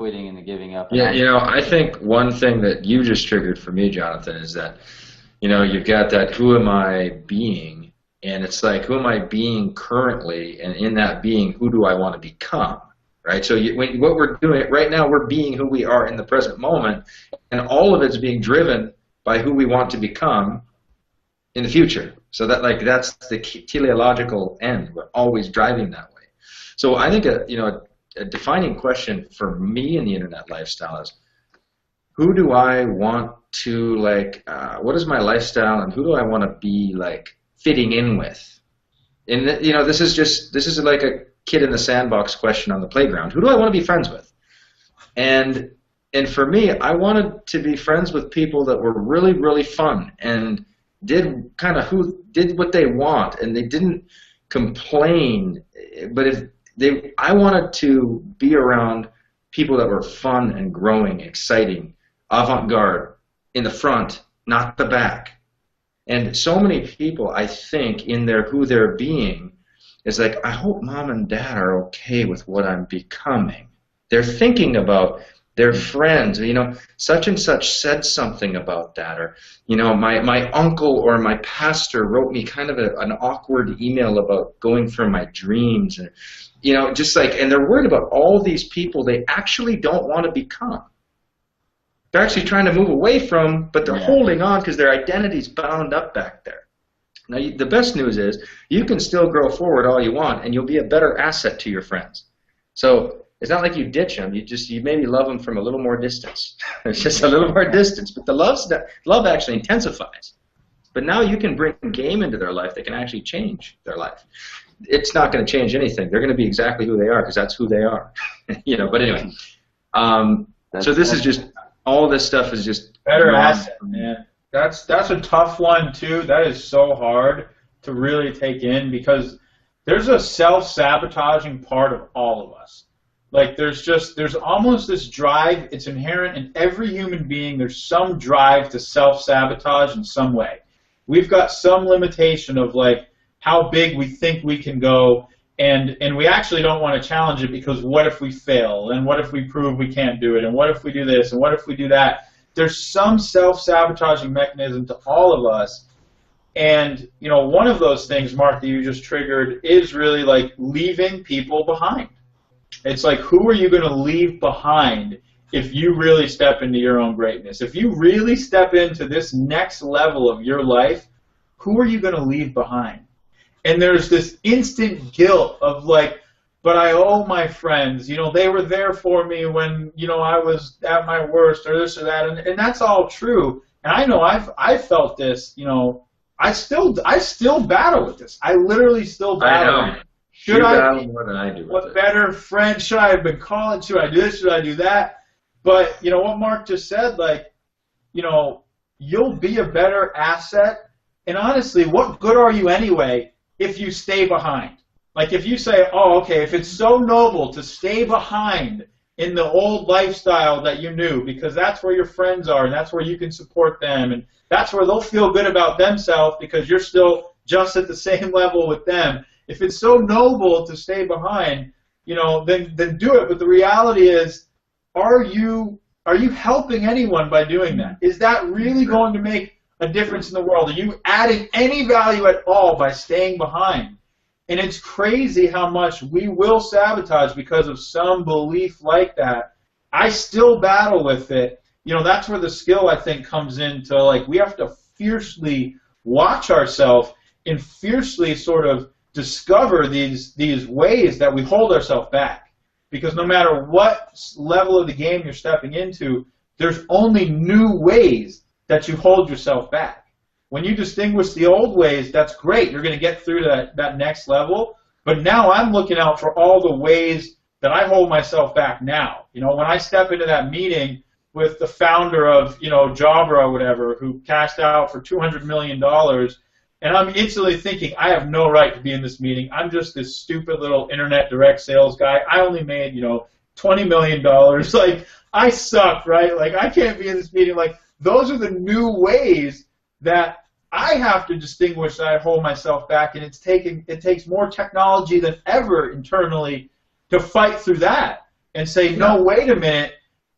quitting and the giving up. Yeah, I think one thing that you just triggered for me, Jonathan, is that, you've got that who am I being, and it's like, who am I being currently, and in that being, who do I want to become, right? So what we're doing right now, we're being who we are in the present moment, and all of it's being driven by who we want to become in the future. So that's the teleological end. We're always driving that way. So I think a defining question for me in the internet lifestyle is, who do I want to what is my lifestyle, and who do I want to be fitting in with? And this is like a kid in the sandbox question on the playground. Who do I want to be friends with? And for me, I wanted to be friends with people that were really, really fun and did what they want, and they didn't complain. But I wanted to be around people that were fun and growing, exciting, avant-garde, in the front, not the back. And so many people, I think, in who they're being, is I hope mom and dad are okay with what I'm becoming. They're thinking about their friends, such and such said something about that, or my uncle or my pastor wrote me kind of an awkward email about going for my dreams, and and they're worried about all these people they actually don't want to become. They're actually trying to move away from, but they're holding on because their identity's bound up back there. Now, the best news is you can still grow forward all you want, and you'll be a better asset to your friends. So it's not like you ditch them. You maybe love them from a little more distance. It's just a little more distance, but the love actually intensifies. But now you can bring game into their life that can actually change their life. It's not going to change anything. They're going to be exactly who they are because that's who they are. But anyway, so this is just, all this stuff is just better asset, man. That's a tough one too. That is so hard to really take in, because there's a self-sabotaging part of all of us. There's almost this drive. It's inherent in every human being. There's some drive to self-sabotage in some way. We've got some limitation of how big we think we can go, and we actually don't want to challenge it, because what if we fail, and what if we prove we can't do it, and what if we do this, and what if we do that? There's some self-sabotaging mechanism to all of us, and one of those things, Mark, that you just triggered is really leaving people behind. It's who are you going to leave behind if you really step into your own greatness? If you really step into this next level of your life, who are you going to leave behind? And there's this instant guilt of but I owe my friends, they were there for me when, I was at my worst, or this or that, and that's all true. And I know I've felt this, I still battle with this. I literally still battle. I know. You battle more than I do. What better friend should I have been calling? Should I do this? Should I do that? But what Mark just said, you'll be a better asset. And honestly, what good are you anyway if you stay behind? If you say, oh, okay, if it's so noble to stay behind in the old lifestyle that you knew, because that's where your friends are, and that's where you can support them, and that's where they'll feel good about themselves because you're still just at the same level with them. If it's so noble to stay behind, then do it. But the reality is, are you helping anyone by doing that? Is that really going to make a difference in the world? Are you adding any value at all by staying behind? And it's crazy how much we will sabotage because of some belief like that. I still battle with it. That's where the skill, I think, comes into, we have to fiercely watch ourselves and fiercely sort of discover these ways that we hold ourselves back. Because no matter what level of the game you're stepping into, there's only new ways that you hold yourself back. When you distinguish the old ways, that's great. You're going to get through to that next level. But now I'm looking out for all the ways that I hold myself back now. When I step into that meeting with the founder of, Jabra or whatever, who cashed out for $200 million, and I'm instantly thinking, I have no right to be in this meeting. I'm just this stupid little internet direct sales guy. I only made, $20 million. I suck, right? I can't be in this meeting. Those are the new ways that I have to distinguish that I hold myself back, and it takes more technology than ever internally to fight through that. and say, no, wait a minute,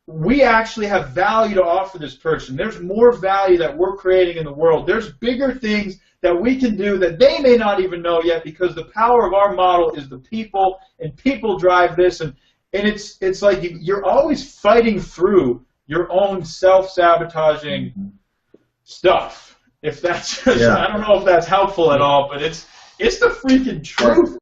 we actually have value to offer this person. There's more value that we're creating in the world. There's bigger things that we can do that they may not even know yet, because the power of our model is the people, and people drive this. And it's like you're always fighting through your own self-sabotaging stuff. If that's, I don't know if that's helpful at all, but it's the freaking truth.